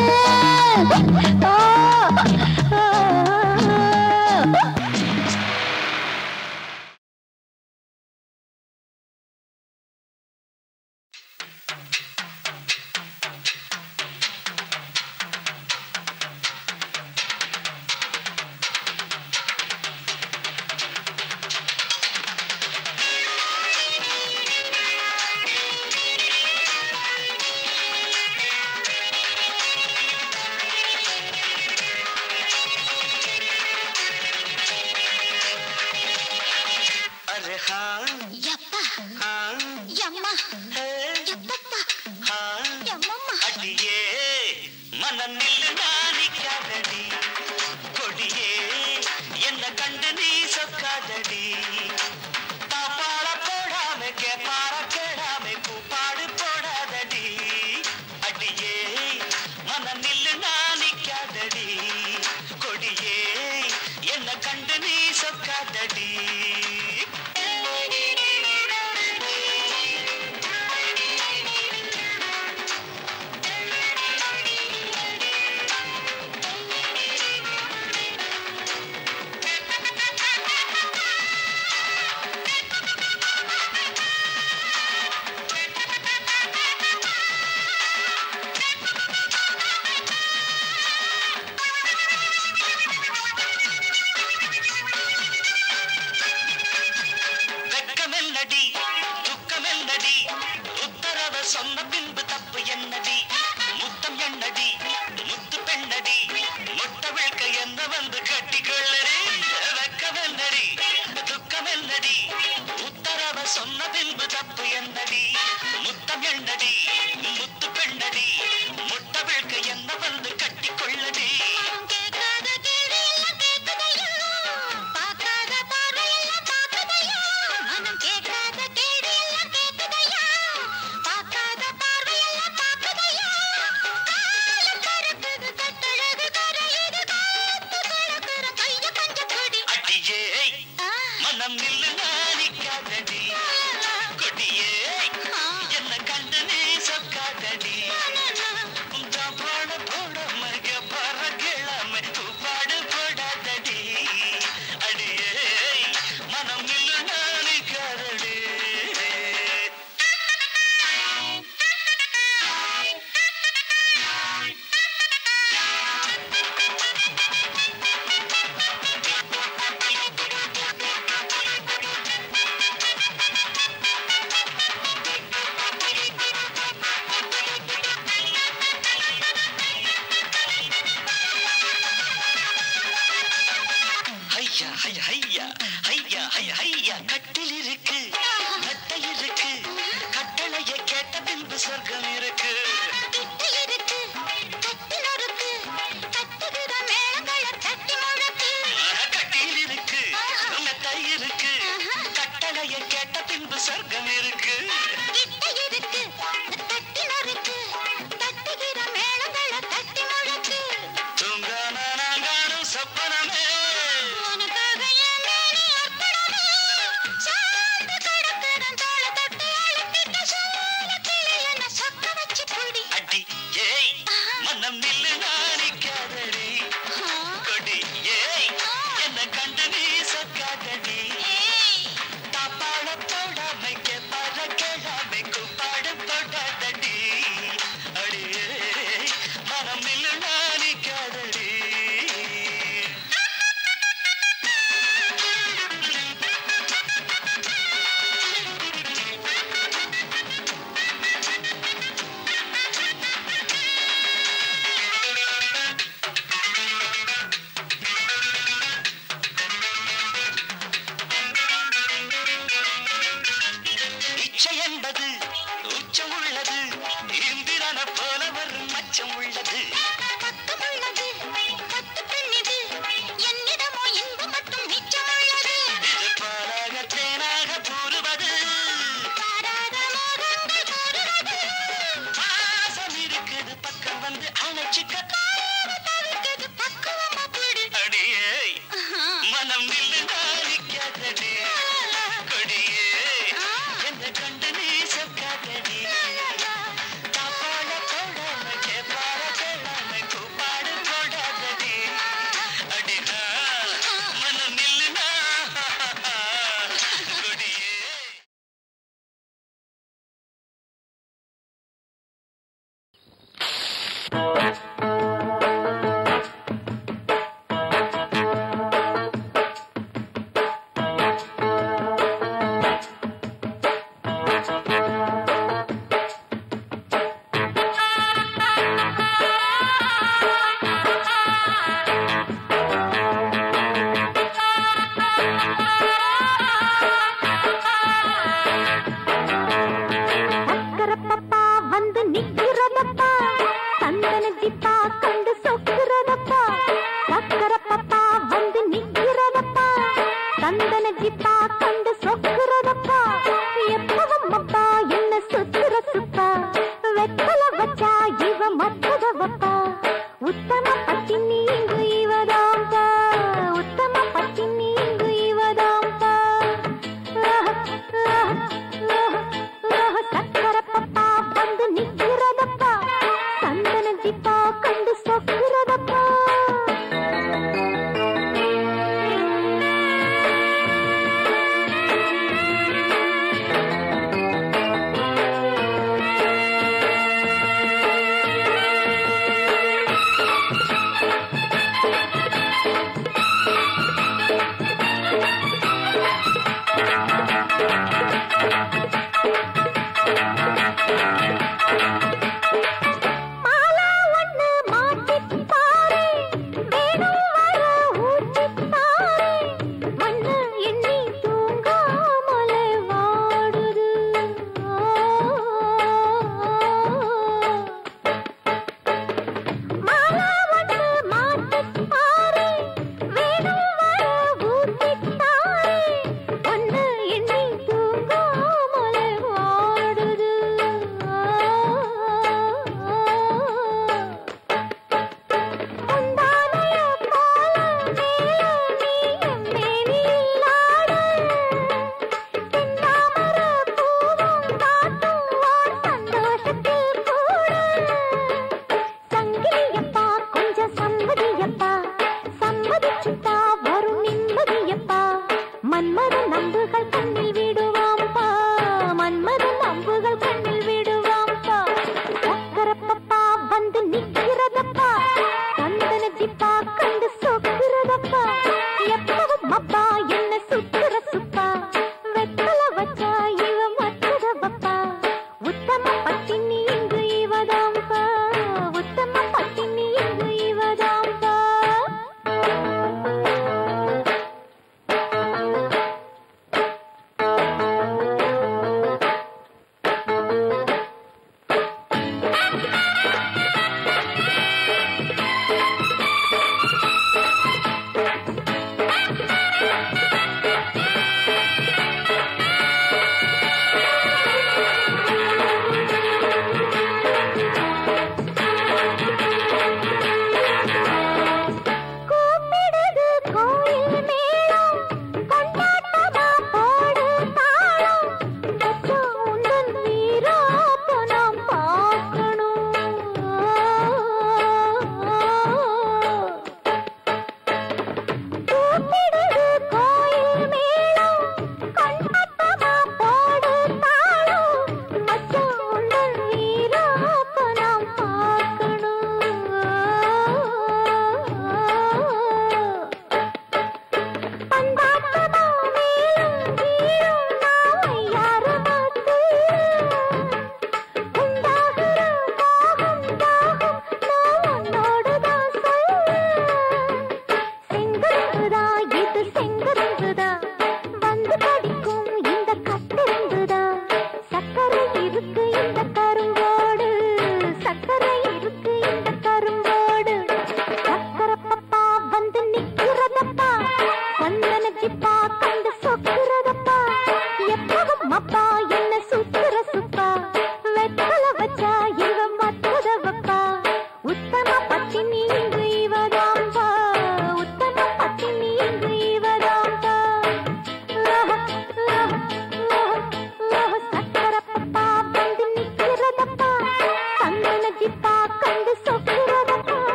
உனக்காக என் மேனி அர்ப்பணமே சார்ந்து பத்தினி இங்கு இவதாம்பா உத்தம பத்தினி இங்கு இவதாம்பா சக்கரப்பப்பா வந்து நிக்கிறதப்பா சந்தன ஜிப்பா கண்டு சொக்கிறதப்பா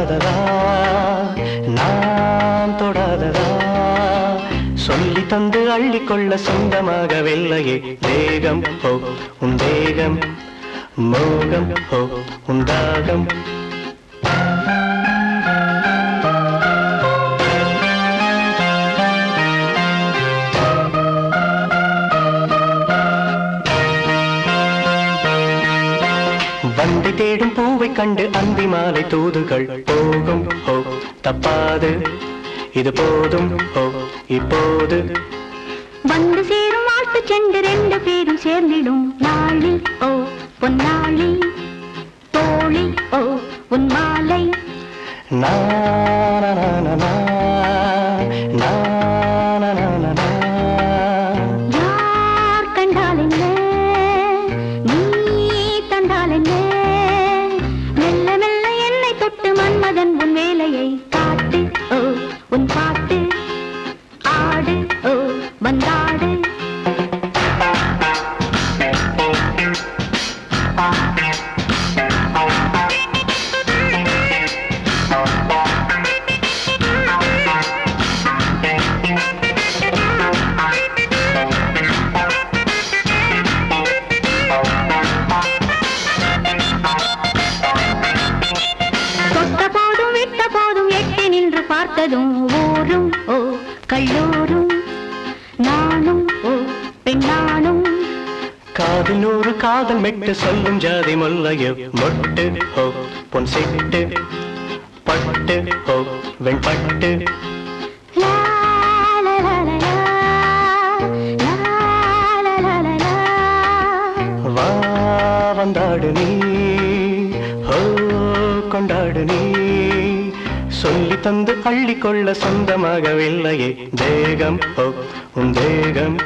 தொடாததா நான் தொடாததா சொல்லி தந்து அள்ளிக்கொள்ள சொந்தமாகவில்லையே தேகம் ஹோ உன் தேகம் மோகம் ஹோ உன் தாகம் வண்டி தேடும் பூவை கண்டு அந்தி மாலை தூதுகள் போகும் ஹோ தப்பாது இது போதும் ஹோ இப்போது வந்து சேரும் வாழ்த்து சென்று ரெண்டு பேரும் சேர்ந்திடும் நாளி ஓ பொன்னாளி தோழி ஓ உன் மாலை யார் கண்டால் என்ன நீ தந்தால் என்ன மெல்ல மெல்ல என்னை தொட்டு மன்மதன் உன் வேலையை காட்டு ஓ உன் பாட்டு ஆடு ஓ வந்தாடு பார்த்ததும் ஊரும் ஓ கல்லூரும் நானும் ஓ பெண்ணானும் காதில் நூறு காதல் மெட்டு சொல்லும் ஜாதி முல்லையோ மொட்டு ஹோ பொன் சிட்டு பட்டு ஹோ வெண்பட்டு வா வந்தாடு நீ ஹோ கொண்டாடு நீ சொல்லி தந்து அள்ளிக்கொள்ள சொந்தமாகவில்லையே தேகம் ஹோ உன் தேகம்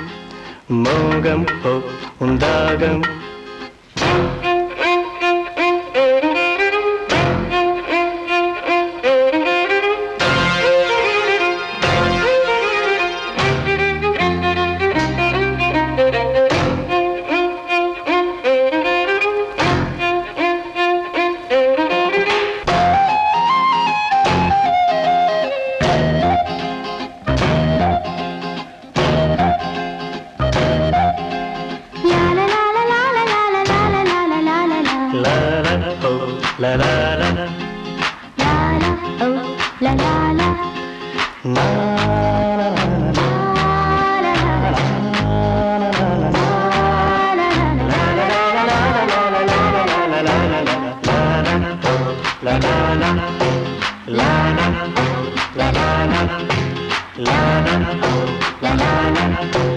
மோகம் ஹோ உன் தாகம் la la la la la la oh la la la na la la la la la la